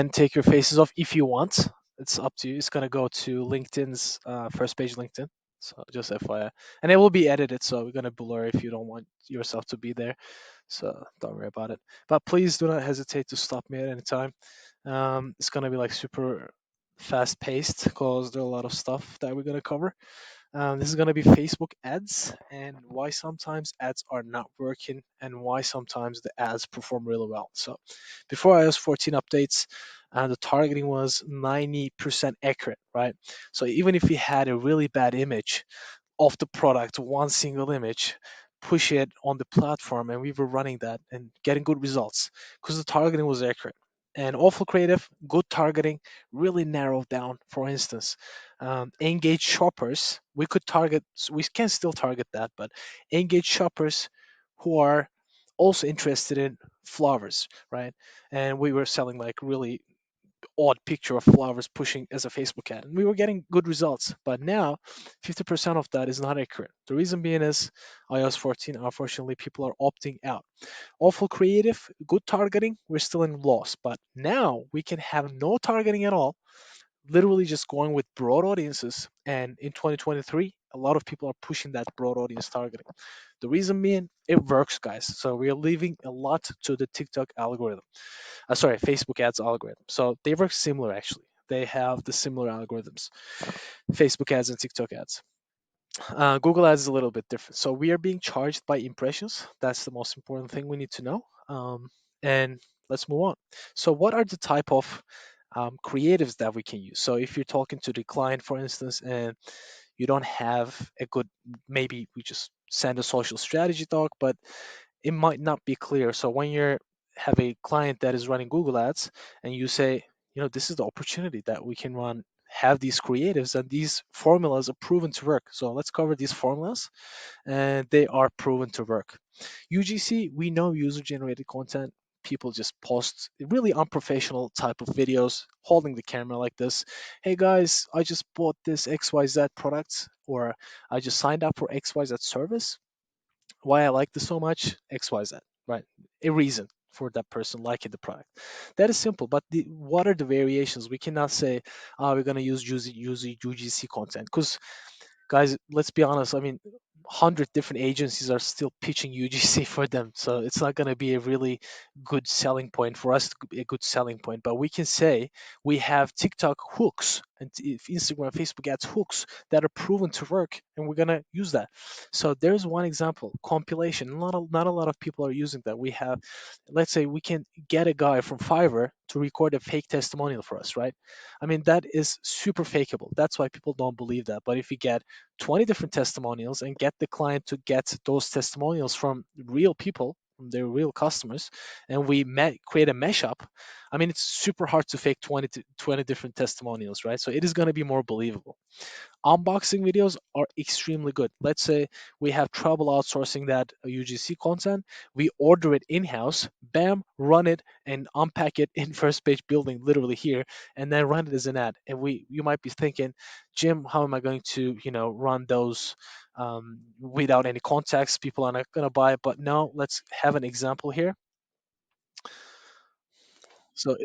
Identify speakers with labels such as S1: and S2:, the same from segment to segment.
S1: and take your faces off if you want. It's up to you. It's gonna go to LinkedIn's first page LinkedIn. So just FYI, and it will be edited. So we're gonna blur if you don't want yourself to be there. So don't worry about it. But please do not hesitate to stop me at any time. It's gonna be like super fast paced because there are a lot of stuff that we're gonna cover. This is going to be Facebook ads and why sometimes ads are not working and why sometimes the ads perform really well. So, before iOS 14 updates, the targeting was 90% accurate, right? So, even if we had a really bad image of the product, one single image, push it on the platform, and we were running that and getting good results because the targeting was accurate. And awful creative, good targeting, really narrowed down. For instance, engaged shoppers, we could target, we can still target that, but engaged shoppers who are also interested in flowers, right? And we were selling like really odd picture of flowers pushing as a Facebook ad. And we were getting good results. But now 50% of that is not accurate. The reason being is iOS 14, unfortunately, people are opting out. Awful creative, good targeting, we're still in loss. But now we can have no targeting at all, literally just going with broad audiences. And in 2023, a lot of people are pushing that broad audience targeting. The reason being, it works, guys. So we are leaving a lot to the TikTok algorithm. Sorry, Facebook ads algorithm. So they work similar actually. They have the similar algorithms, Facebook ads and TikTok ads. Google ads is a little bit different. So we are being charged by impressions. That's the most important thing we need to know. And let's move on. So what are the type of creatives that we can use? So if you're talking to the client, for instance, and you don't have a good, maybe we just send a social strategy talk, but it might not be clear. So when you have a client that is running Google Ads and you say, this is the opportunity that we can run, have these creatives, and these formulas are proven to work. So let's cover these formulas, and they are proven to work. UGC, we know user generated content. People just post really unprofessional type of videos holding the camera like this. Hey guys, I just bought this XYZ product, or I just signed up for XYZ service. Why I like this so much, XYZ, right? A reason for that person liking the product. That is simple, but what are the variations? We cannot say, we're going to use UGC content because, guys, let's be honest. I mean, 100 different agencies are still pitching UGC for them, so it's not going to be a really good selling point for us. A good selling point, but we can say we have TikTok hooks and if Instagram, Facebook ads hooks that are proven to work, and we're going to use that. So there's one example: compilation. Not a lot of people are using that. We have, let's say, we can get a guy from Fiverr to record a fake testimonial for us, right? I mean, that is super fakeable. That's why people don't believe that. But if you get 20 different testimonials and get the client to get those testimonials from real people, from their real customers, and we create a mashup, I mean, it's super hard to fake 20 different testimonials, right? So it is going to be more believable. Unboxing videos are extremely good. Let's say we have trouble outsourcing that UGC content. We order it in house, bam, run it and unpack it in first page building, literally here, and then run it as an ad. And you might be thinking, Jim, how am I going to, run those without any context? People are not going to buy it. But no, let's have an example here. So,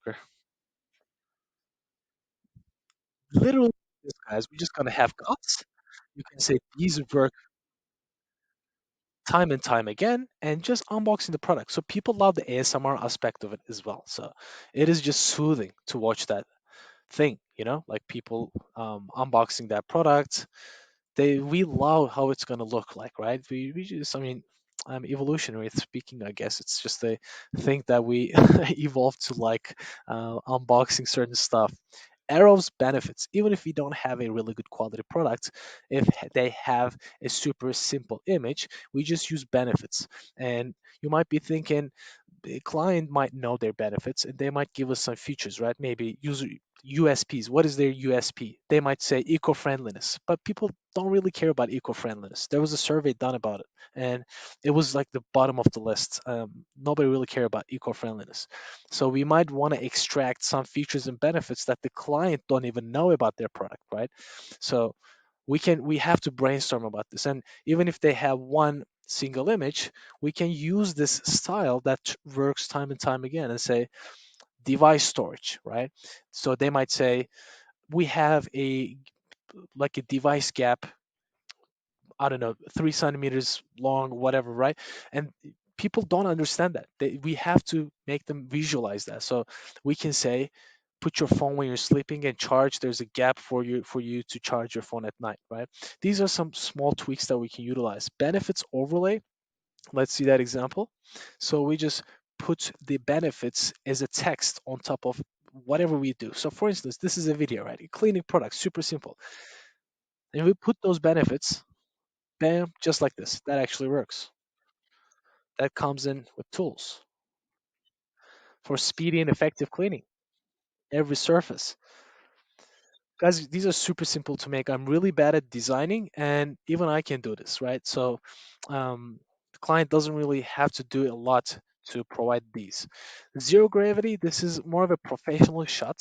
S1: okay, literally, guys, we're just going to have guts. You can say these work time and time again and just unboxing the product. So people love the ASMR aspect of it as well. So it is just soothing to watch that thing, like people unboxing that product. We love how it's gonna look like, right? We just, I mean, evolutionary speaking, I guess it's just a thing that we evolved to like unboxing certain stuff. Arrow's benefits, even if we don't have a really good quality product, if they have a super simple image, we just use benefits. And you might be thinking, the client might know their benefits and they might give us some features, right? Maybe user USPs. What is their USP? They might say eco-friendliness, but people don't really care about eco-friendliness. There was a survey done about it, and it was like the bottom of the list. Nobody really care about eco-friendliness. So we might want to extract some features and benefits that the client don't even know about their product, right? So We have to brainstorm about this. And even if they have one single image, we can use this style that works time and time again and say device storage, right? So they might say we have a like a device gap, I don't know, 3 centimeters long, whatever, right? And people don't understand that. We have to make them visualize that. So we can say, put your phone when you're sleeping and charge. There's a gap for you to charge your phone at night, right? These are some small tweaks that we can utilize. Benefits overlay. Let's see that example. So we just put the benefits as a text on top of whatever we do. So for instance, this is a video, right? A cleaning product, super simple. And we put those benefits. Bam, just like this. That actually works. That comes in with tools for speedy and effective cleaning. Every surface. Guys, these are super simple to make. I'm really bad at designing, and even I can do this, right? So the client doesn't really have to do a lot to provide these. Zero gravity, this is more of a professional shot.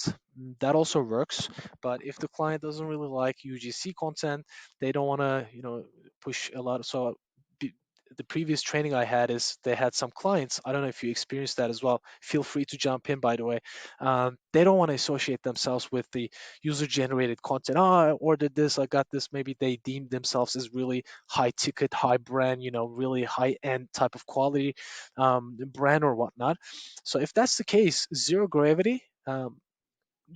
S1: That also works, but if the client doesn't really like UGC content, they don't want to, push a lot. So b- the previous training I had is they had some clients. I don't know if you experienced that as well. Feel free to jump in, by the way. They don't want to associate themselves with the user generated content. Oh, I ordered this, I got this. Maybe they deem themselves as really high ticket, high brand, really high end type of quality brand or whatnot. So if that's the case, zero gravity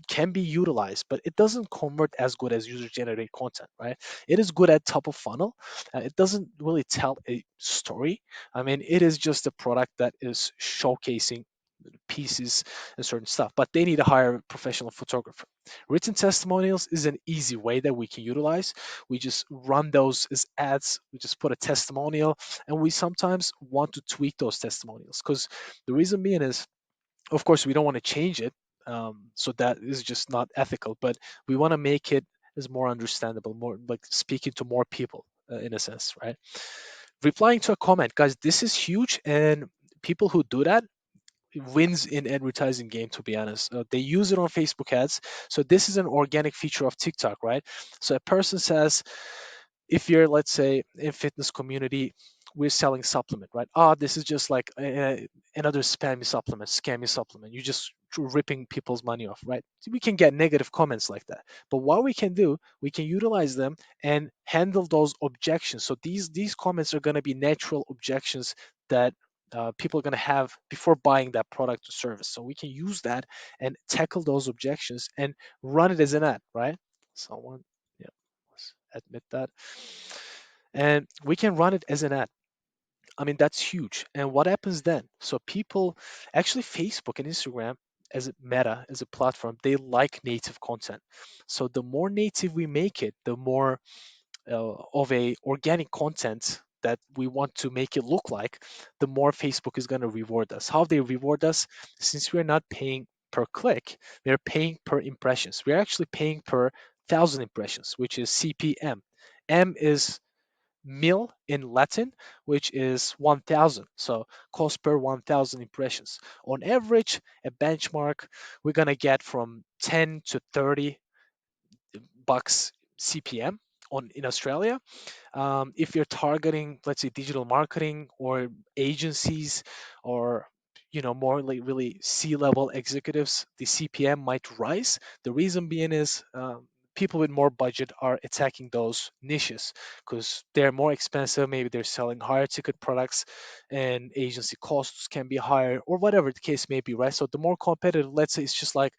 S1: can be utilized, but it doesn't convert as good as user generated content, right? It is good at top of funnel. It doesn't really tell a story. I mean, it is just a product that is showcasing pieces and certain stuff, but they need to hire a professional photographer. Written testimonials is an easy way that we can utilize. We just run those as ads. We just put a testimonial, and we sometimes want to tweak those testimonials because the reason being is, of course, we don't want to change it. So that is just not ethical, but we want to make it as more understandable, more like speaking to more people in a sense, right? Replying to a comment, guys, this is huge, and people who do that wins in advertising game, to be honest. They use it on Facebook ads. So this is an organic feature of TikTok, right? So a person says, if you're, let's say, in fitness community, we're selling supplement, right? This is just like another spammy supplement, scammy supplement. You're just ripping people's money off, right? So we can get negative comments like that, but what we can do, we can utilize them and handle those objections. So these comments are going to be natural objections that people are going to have before buying that product or service. So we can use that and tackle those objections and run it as an ad, right? Someone, yeah, let's admit that. And we can run it as an ad. I mean, that's huge. And what happens then? So people, actually, Facebook and Instagram as a meta, as a platform, they like native content. So the more native we make it, the more of a organic content that we want to make it look like, the more Facebook is going to reward us. How they reward us? Since we're not paying per click, we're paying per impressions. We're actually paying per 1,000 impressions, which is CPM. M is mil in Latin, which is 1,000. So cost per 1,000 impressions. On average, a benchmark, we're gonna get from 10 to 30 bucks CPM on in Australia. If you're targeting, let's say, digital marketing or agencies, or more like really C-level executives, the CPM might rise. The reason being is people with more budget are attacking those niches because they're more expensive. Maybe they're selling higher ticket products, and agency costs can be higher, or whatever the case may be, right? So the more competitive, let's say, it's just like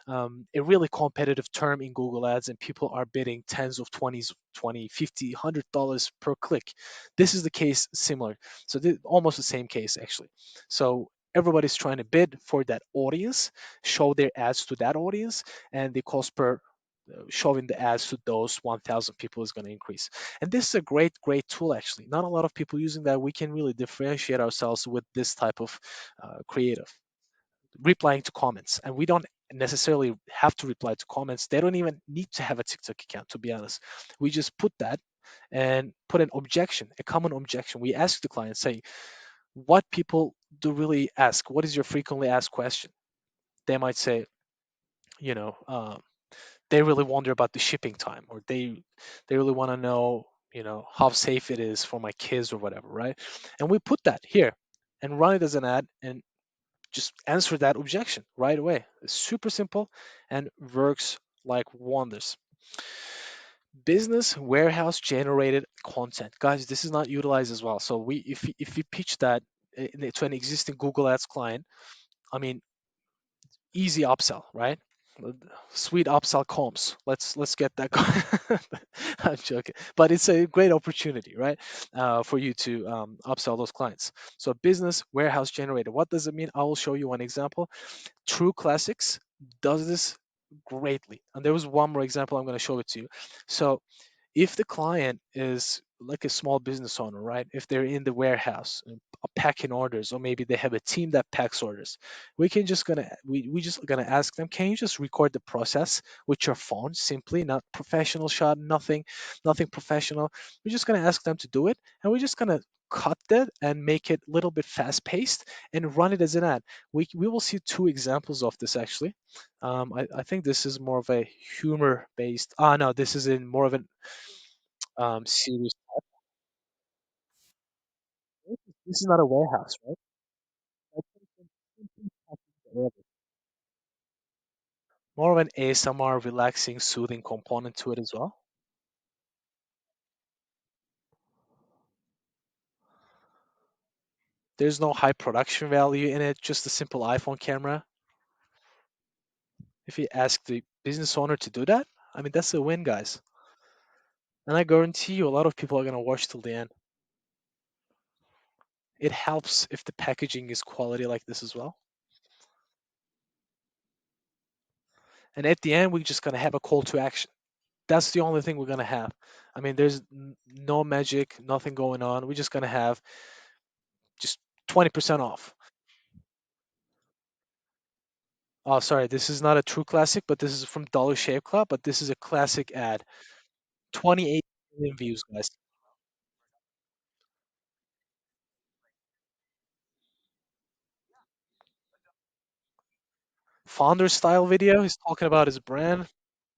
S1: a really competitive term in Google Ads, and people are bidding tens of 20s, 20, 50, $100 per click. This is the case similar. So almost the same case actually. So everybody's trying to bid for that audience, show their ads to that audience, and the cost per showing the ads to those 1,000 people is going to increase. And this is a great tool actually. Not a lot of people using that. We can really differentiate ourselves with this type of creative. Replying to comments, and we don't necessarily have to reply to comments. They don't even need to have a TikTok account, to be honest. We just put that and put an objection, a common objection. We ask the client, say, what people do really ask, what is your frequently asked question? They might say, you know, they really wonder about the shipping time, or they really want to know, how safe it is for my kids or whatever, right? And we put that here and run it as an ad and just answer that objection right away. It's super simple and works like wonders. Business warehouse generated content, guys, this is not utilized as well. So if we pitch that to an existing Google Ads client, I mean, easy upsell, right? Sweet upsell comms. Let's get that going. I'm joking, but it's a great opportunity, right? For you to upsell those clients. So business warehouse generated. What does it mean? I will show you one example. True Classics does this greatly, and there was one more example. I'm going to show it to you. So if the client is like a small business owner, right? If they're in the warehouse packing orders, or maybe they have a team that packs orders, we just gonna ask them, can you just record the process with your phone, simply, not professional shot, nothing professional. We're just gonna ask them to do it, and we're just gonna cut that and make it a little bit fast paced and run it as an ad. We will see two examples of this actually. I think this is more of a humor based. Ah, no, this is in more of an serious. This is not a warehouse, right? More of an ASMR, relaxing, soothing component to it as well. There's no high production value in it, just a simple iPhone camera. If you ask the business owner to do that, I mean, that's a win, guys. And I guarantee you, a lot of people are going to watch till the end. It helps if the packaging is quality like this as well. And at the end, we're just going to have a call to action. That's the only thing we're going to have. I mean, there's no magic, nothing going on. We're just going to have just 20% off. Oh, sorry, this is not a true classic, but this is from Dollar Shave Club, but this is a classic ad. 28 million views, guys. Founder style video. He's talking about his brand,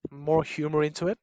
S1: more humor into it.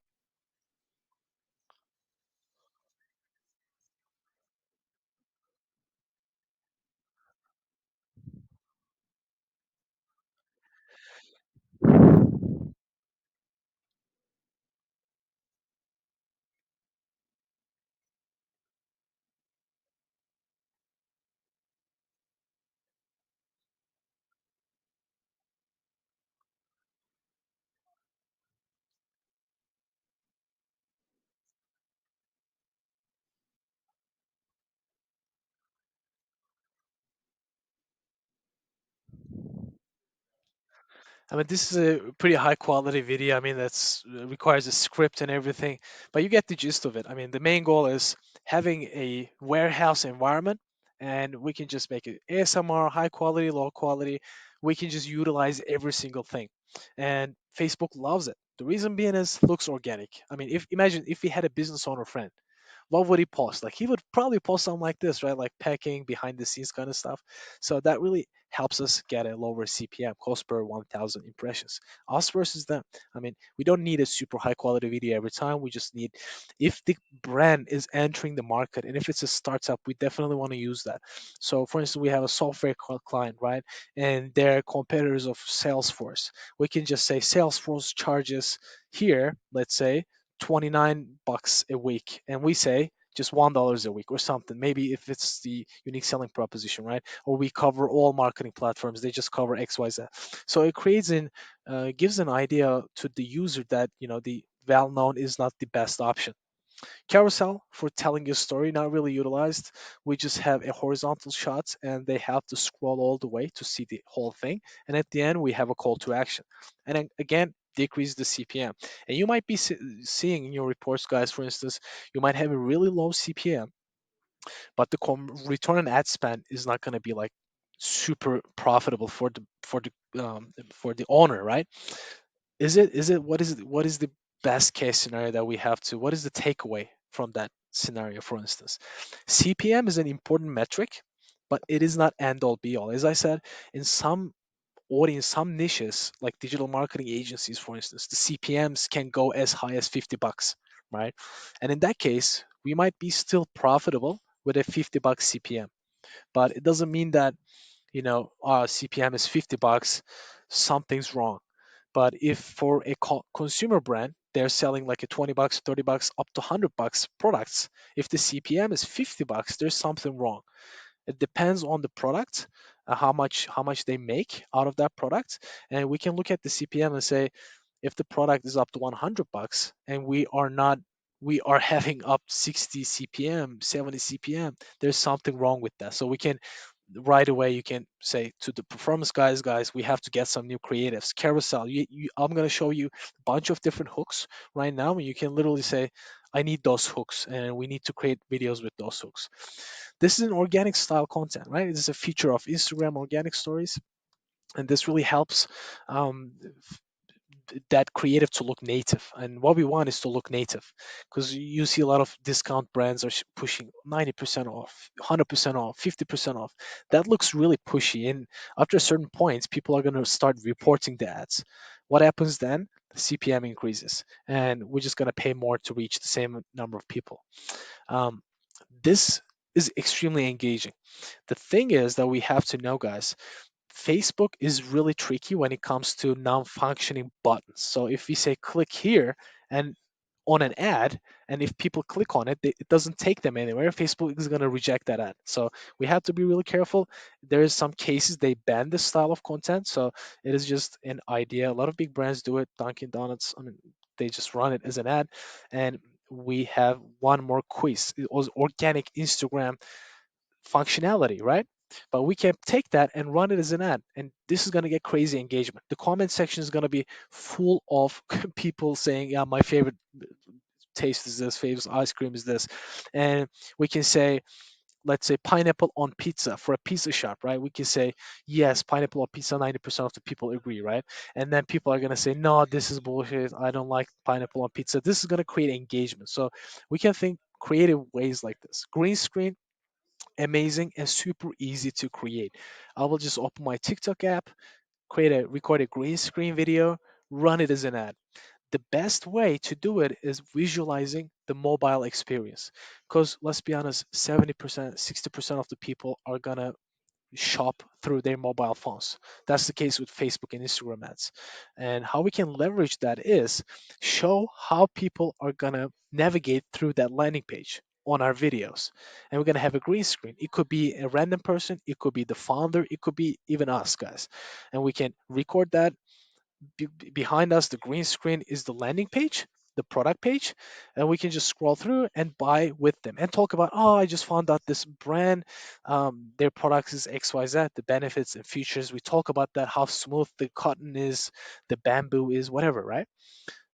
S1: I mean, this is a pretty high quality video. I mean, that's requires a script and everything, but you get the gist of it. I mean, the main goal is having a warehouse environment, and we can just make it ASMR, high quality, low quality. We can just utilize every single thing, and Facebook loves it. The reason being is looks organic. I mean, if imagine if we had a business owner friend, what would he post? Like he would probably post something like this, right? Like packing, behind the scenes kind of stuff. So that really helps us get a lower CPM, cost per 1,000 impressions. Us versus them. I mean, we don't need a super high quality video every time. We just need, if the brand is entering the market and if it's a startup, we definitely want to use that. So, for instance, we have a software client, right? And they're competitors of Salesforce. We can just say Salesforce charges here, let's say, 29 bucks a week, and we say just $1 a week or something, maybe if it's the unique selling proposition, right? Or we cover all marketing platforms, they just cover XYZ. So it creates an gives an idea to the user that the well known is not the best option. Carousel for telling your story, not really utilized. We just have a horizontal shot and they have to scroll all the way to see the whole thing. And at the end, we have a call to action. And then again, decrease the CPM. And you might be seeing in your reports, guys, for instance, you might have a really low CPM, but the return on ad spend is not going to be like super profitable for the owner, right? Is it what is the best case scenario that we have to, what is the takeaway from that scenario? For instance, CPM is an important metric, but it is not end all be all. As I said, in some audience, some niches like digital marketing agencies, for instance, the CPMs can go as high as $50, right? And in that case, we might be still profitable with a $50 CPM, but it doesn't mean that CPM is $50, something's wrong. But if for a consumer brand, they're selling like a $20, $30, up to $100 products, if the CPM is $50, there's something wrong. It depends on the product, how much they make out of that product, and we can look at the CPM and say, if the product is up to $100 and we are having up 60 CPM, 70 CPM, there's something wrong with that. So we can right away, you can say to the performance guys, we have to get some new creatives. Carousel, I'm going to show you a bunch of different hooks right now, and you can literally say, I need those hooks and we need to create videos with those hooks. This is an organic style content, right? This is a feature of Instagram organic stories, and this really helps um, that creative to look native. And what we want is to look native, because you see a lot of discount brands are pushing 90% off, 100% off, 50% off. That looks really pushy, and after a certain point people are going to start reporting the ads. What happens then? CPM increases, and we're just going to pay more to reach the same number of people. Um, this is extremely engaging. The thing is that we have to know, guys, Facebook is really tricky when it comes to non-functioning buttons. So if we say click here and on an ad, and if people click on it, it doesn't take them anywhere. Facebook is going to reject that ad. So we have to be really careful. There is some cases they ban this style of content. So it is just an idea. A lot of big brands do it. Dunkin' Donuts, I mean, they just run it as an ad. And we have one more quiz. It was organic Instagram functionality, right? But we can take that and run it as an ad, and this is going to get crazy engagement. The comment section is going to be full of people saying, "Yeah, my favorite taste is this, favorite ice cream is this," and we can say, let's say pineapple on pizza for a pizza shop, right? We can say, yes, pineapple on pizza, 90% of the people agree, right? And then people are going to say, no, this is bullshit, I don't like pineapple on pizza. This is going to create engagement. So we can think creative ways like this. Green screen, amazing and super easy to create. I will just open my TikTok app, record a green screen video, run it as an ad. The best way to do it is visualizing the mobile experience. Because let's be honest, 70%, 60% of the people are gonna shop through their mobile phones. That's the case with Facebook and Instagram ads. And how we can leverage that is show how people are going to navigate through that landing page on our videos. And we're going to have a green screen. It could be a random person, it could be the founder, it could be even us, guys. And we can record that. Behind us, the green screen is the landing page, the product page, and we can just scroll through and buy with them and talk about, oh, I just found out this brand, their products is XYZ, the benefits and features. We talk about that, how smooth the cotton is, the bamboo is, whatever, right?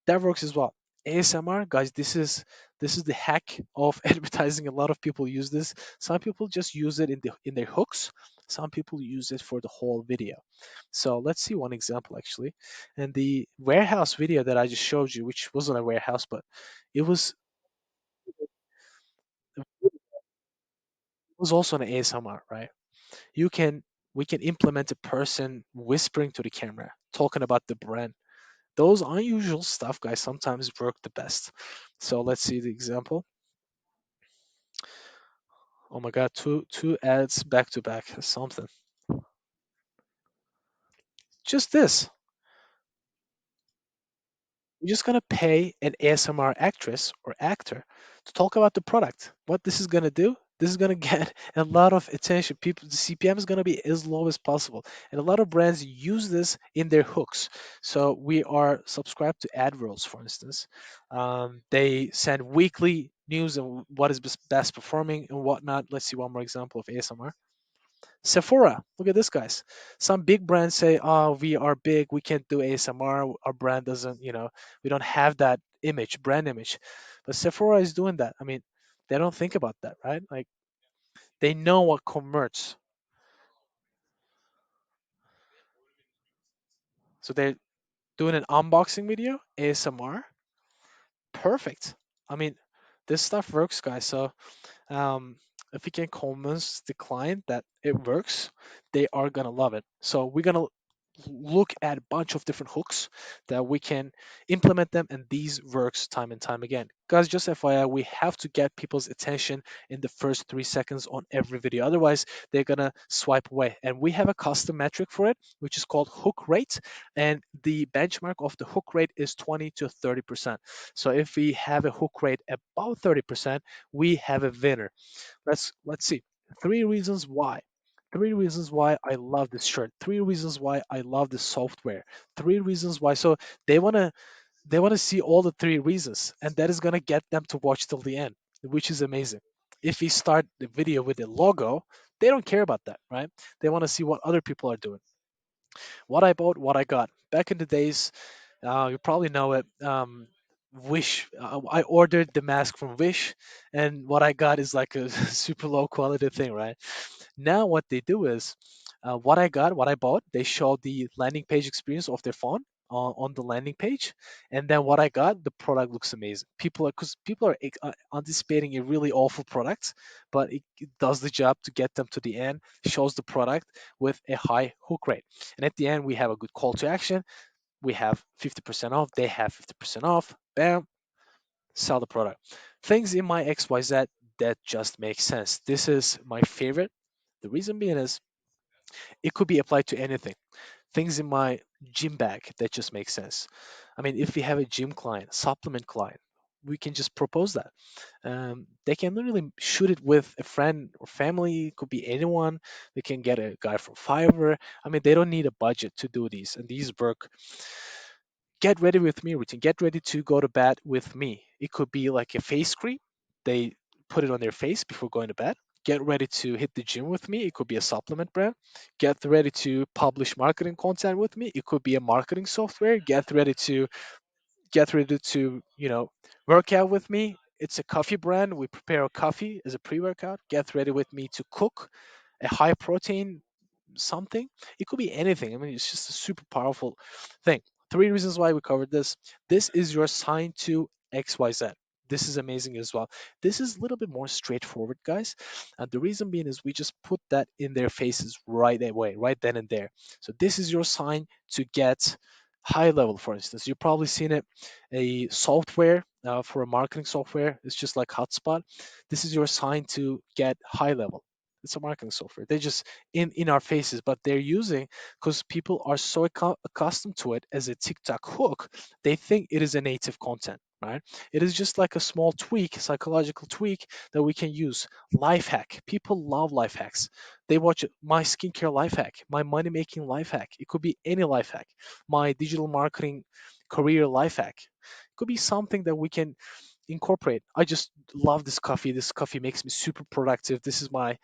S1: That works as well. ASMR, guys, this is the hack of advertising. A lot of people use this. Some people just use it in their hooks. Some people use it for the whole video. So let's see one example actually. And the warehouse video that I just showed you, which wasn't a warehouse, but it was also an ASMR, right? You can we can implement a person whispering to the camera, talking about the brand. Those unusual stuff, guys, sometimes work the best. So let's see the example. Oh my god, two ads back to back, something. Just this. You're just gonna pay an ASMR actress or actor to talk about the product. What this is gonna do? This is gonna get a lot of attention. People, the CPM is gonna be as low as possible, and a lot of brands use this in their hooks. So we are subscribed to AdReels, for instance. They send weekly news and what is best performing and whatnot. Let's see one more example of ASMR. Sephora, look at this, guys. Some big brands say, "Oh, we are big. We can't do ASMR. Our brand doesn't, we don't have that image, brand image." But Sephora is doing that. I mean, they don't think about that, right? Like they know what converts, so they're doing an unboxing video, ASMR. Perfect. I mean, this stuff works, guys. So if we can convince the client that it works, they are gonna love it. So we're gonna look at a bunch of different hooks that we can implement them, and these works time and time again. Guys, just FYI, we have to get people's attention in the first 3 seconds on every video, otherwise they're gonna swipe away. And we have a custom metric for it, which is called hook rate, and the benchmark of the hook rate is 20 to 30%. So if we have a hook rate above 30%, we have a winner. Let's see. Three reasons why. Three reasons why I love this shirt. Three reasons why I love this software. Three reasons why. So they wanna see all the three reasons, and that is gonna get them to watch till the end, which is amazing. If we start the video with a logo, they don't care about that, right? They want to see what other people are doing. What I bought, what I got. Back in the days, you probably know it. Wish. I ordered the mask from Wish, and what I got is like a super low quality thing, right? Now what they do is, what I got, what I bought, they show the landing page experience of their phone on the landing page, and then what I got, the product looks amazing. People are anticipating a really awful product, but it does the job to get them to the end, shows the product with a high hook rate, and at the end we have a good call to action. We have 50% off, they have 50% off. Bam, sell the product. Things in my XYZ that just make sense. This is my favorite. The reason being is it could be applied to anything. Things in my gym bag that just make sense. I mean, if we have a gym client, supplement client, we can just propose that. They can literally shoot it with a friend or family. It could be anyone. They can get a guy from Fiverr. I mean, they don't need a budget to do these, and these work. Get ready with me routine. Get ready to go to bed with me. It could be like a face cream. They put it on their face before going to bed. Get ready to hit the gym with me. It could be a supplement brand. Get ready to publish marketing content with me. It could be a marketing software. Get ready to work out with me. It's a coffee brand. We prepare a coffee as a pre-workout. Get ready with me to cook a high protein something. It could be anything. I mean, it's just a super powerful thing. Three reasons why we covered this. This is your sign to XYZ. This is amazing as well. This is a little bit more straightforward, guys. And the reason being is we just put that in their faces right away, right then and there. So this is your sign to get high level, for instance. You've probably seen it, a software for a marketing software. It's just like Hotspot. This is your sign to get high level. It's a marketing software. They just in our faces, but they're using because people are so accustomed to it as a TikTok hook, they think it is a native content, right? It is just like a small tweak, psychological tweak that we can use. Life hack. People love life hacks. They watch my skincare life hack, my money making life hack. It could be any life hack. My digital marketing career life hack. It could be something that we can incorporate. I just love this coffee. This coffee makes me super productive. This is my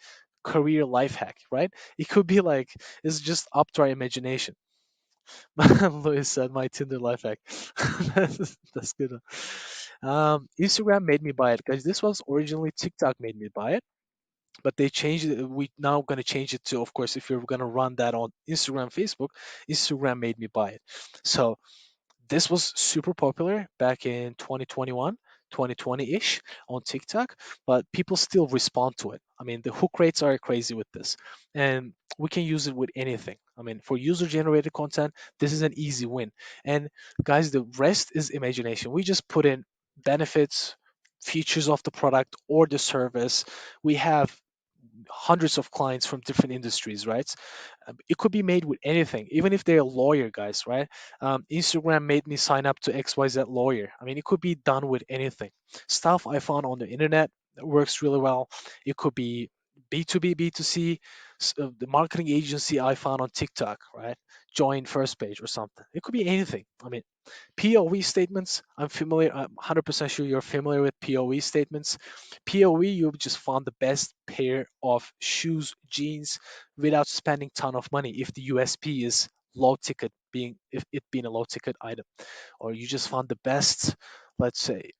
S1: career life hack, right? It could be like it's just up to our imagination. Louis said my Tinder life hack. That's good. Instagram made me buy it because this was originally TikTok made me buy it, but they changed it. We now gonna change it to, of course, if you're gonna run that on Instagram, Facebook, Instagram made me buy it. So this was super popular back in 2021, 2020-ish on TikTok, but people still respond to it. I mean, the hook rates are crazy with this, and we can use it with anything. I mean, for user generated content, this is an easy win. And guys, the rest is imagination. We just put in benefits, features of the product or the service. We have hundreds of clients from different industries, right? It could be made with anything, even if they're a lawyer, guys, right? Instagram made me sign up to XYZ lawyer. I mean, it could be done with anything. Stuff I found on the internet that works really well. It could be B2B, B2C, the marketing agency I found on TikTok, right? Join first page or something. It could be anything. I mean, POE statements, I'm familiar, I'm 100% sure you're familiar with POE statements. POE, you just found the best pair of shoes, jeans without spending ton of money if the USP is low ticket, being if it being a low ticket item, or you just found the best, let's say,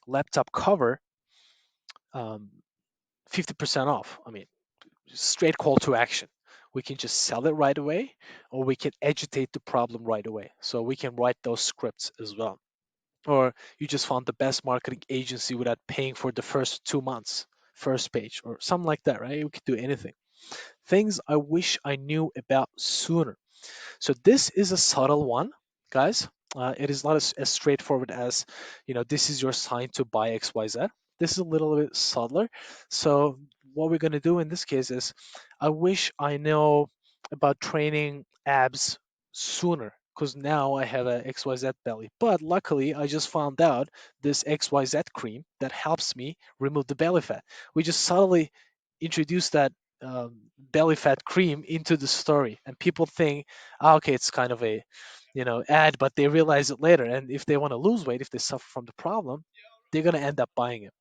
S1: laptop cover, um, 50% off. I mean, straight call to action. We can just sell it right away, or we can agitate the problem right away. So we can write those scripts as well. Or you just found the best marketing agency without paying for the first 2 months, first page, or something like that, right? You could do anything. Things I wish I knew about sooner. So this is a subtle one, guys. It is not as straightforward as, this is your sign to buy XYZ. This is a little bit subtler. So what we're going to do in this case is, I wish I know about training abs sooner, because now I have a XYZ belly. But luckily, I just found out this XYZ cream that helps me remove the belly fat. We just subtly introduced that belly fat cream into the story, and people think, okay, it's kind of a, ad, but they realize it later. And if they want to lose weight, if they suffer from the problem, they're going to end up buying it.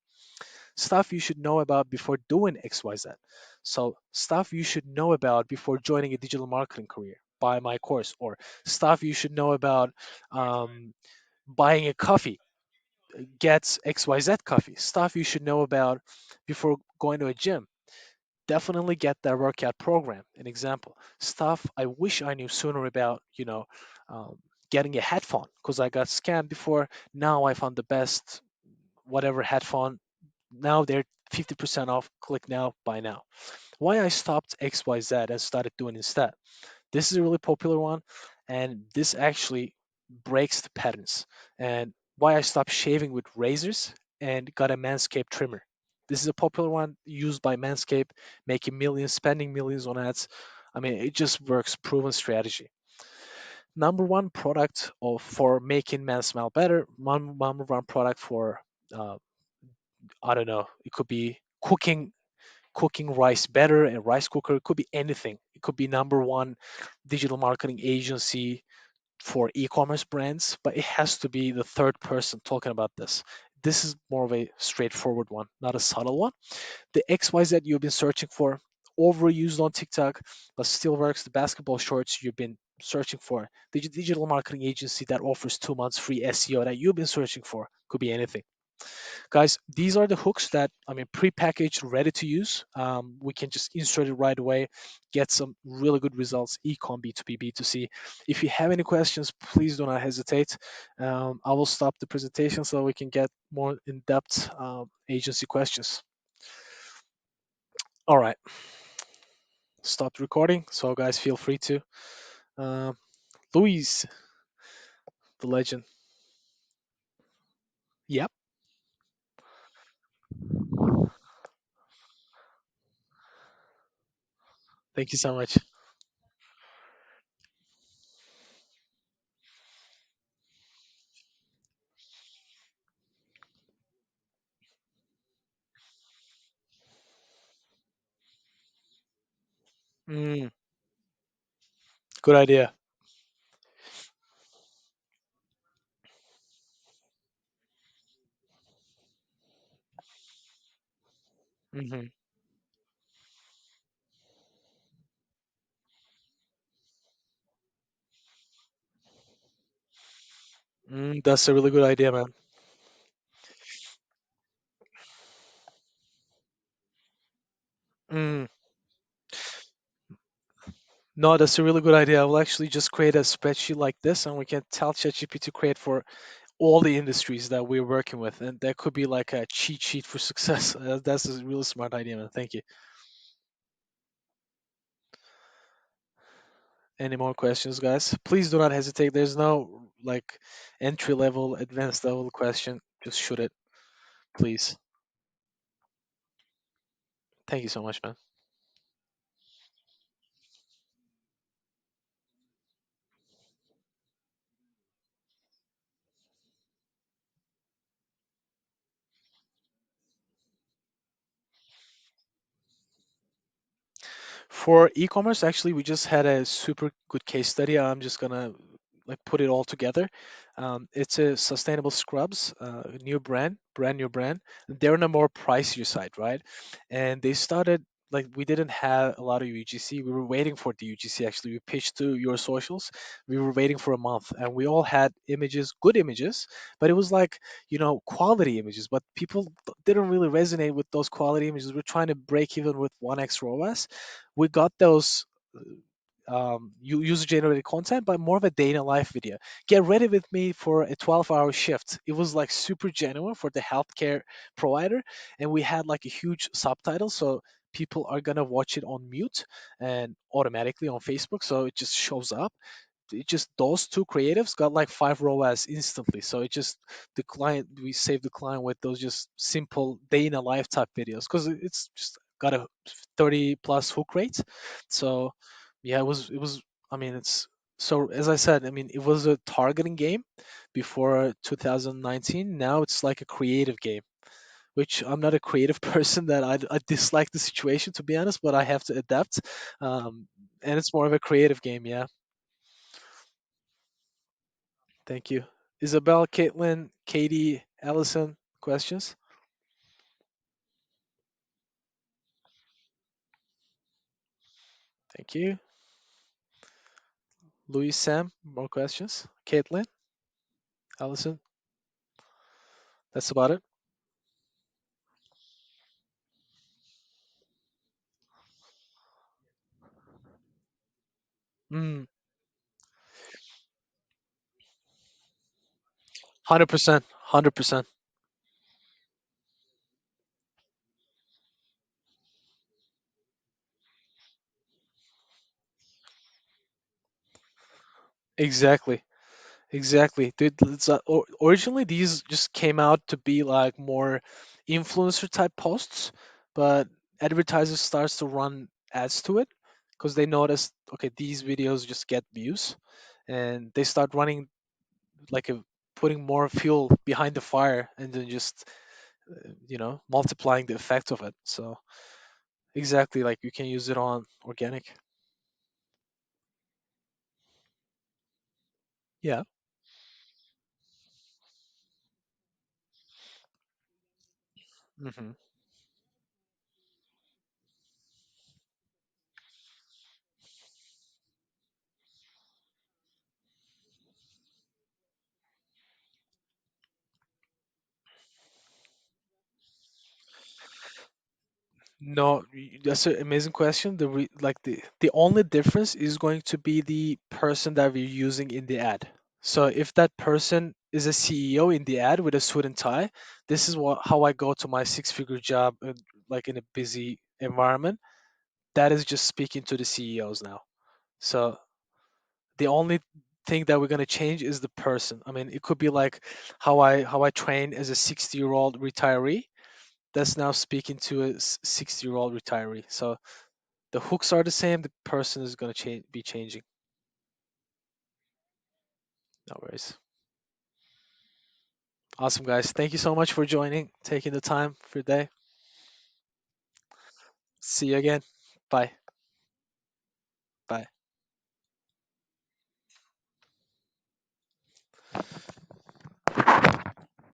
S1: Stuff you should know about before doing XYZ. So stuff you should know about before joining a digital marketing career, buy my course. Or stuff you should know about, um, buying a coffee, get XYZ coffee. Stuff you should know about before going to a gym, definitely get that workout program. An example, stuff I wish I knew sooner about, um, getting a headphone, because I got scammed before. Now I found the best whatever headphone. Now they're 50% off. Click now, buy now. Why I stopped XYZ and started doing instead. This is a really popular one, and this actually breaks the patterns. And why I stopped shaving with razors and got a Manscaped trimmer. This is a popular one used by Manscaped, making millions, spending millions on ads. I mean, it just works, proven strategy. Number one product for making men smell better. Number one product for, uh, I don't know, it could be cooking rice better, a rice cooker. It could be anything. It could be number one digital marketing agency for e-commerce brands, but it has to be the third person talking about this. This is more of a straightforward one, not a subtle one. The XYZ you've been searching for, overused on TikTok, but still works. The basketball shorts you've been searching for, the digital marketing agency that offers 2 months free SEO that you've been searching for, could be anything. Guys, these are the hooks that, I mean, pre-packaged, ready to use. We can just insert it right away, get some really good results. Ecom, B2B, B2C. If you have any questions, please do not hesitate. I will stop the presentation so we can get more in-depth agency questions. All right, stopped recording. So guys, feel free to. Uh, Louise, the legend. Yep. Thank you so much. Mm, good idea. Hmm. That's a really good idea, man. Mm. No, that's a really good idea. I will actually just create a spreadsheet like this, and we can tell ChatGPT to create for all the industries that we're working with, and that could be like a cheat sheet for success. That's a really smart idea, man. Thank you. Any more questions, guys? Please do not hesitate. There's no like entry level, advanced level question. Just shoot it, please. Thank you so much, man. For e-commerce, actually, we just had a super good case study. I'm just gonna like put it all together. It's a sustainable scrubs, new brand new brand. They're on a more pricier side, right? And they started like we didn't have a lot of UGC. We were waiting for the UGC. Actually, we pitched to your socials. We were waiting for a month, and we all had images, good images, but it was like quality images. But people didn't really resonate with those quality images. We're trying to break even with 1x ROAS. We got those user generated content, but more of a day in a life video. Get ready with me for a 12-hour shift. It was like super genuine for the healthcare provider, and we had like a huge subtitle so people are gonna watch it on mute and automatically on Facebook, so it just shows up. It just those two creatives got like 5 ROAS instantly. So it just the client we saved the client with those just simple day in a life type videos because it's just got a 30 plus hook rate. So yeah, it was. I mean, it's so as I said. I mean, it was a targeting game before 2019. Now it's like a creative game, which I'm not a creative person. That I dislike the situation, to be honest, but I have to adapt. And it's more of a creative game. Yeah. Thank you. Isabel, Caitlin, Katie, Allison, questions? Thank you. Louis, Sam, more questions? Caitlin, Allison, that's about it. 100%. 100%. Exactly. Exactly. Dude, originally these just came out to be like more influencer type posts, but advertisers starts to run ads to it because they notice, okay, these videos just get views, and they start running like a putting more fuel behind the fire and then just multiplying the effect of it. So exactly, like you can use it on organic. Yeah. hmm No, that's an amazing question. The only difference is going to be the person that we're using in the ad. So if that person is a CEO in the ad with a suit and tie, this is what how I go to my six-figure job, like in a busy environment. That is just speaking to the CEOs now. So the only thing that we're going to change is the person. I mean, it could be like how I train as a 60-year-old retiree. That's now speaking to a 60-year-old retiree. So the hooks are the same. The person is going to be changing. No worries. Awesome, guys. Thank you so much for joining, taking the time for your day. See you again. Bye.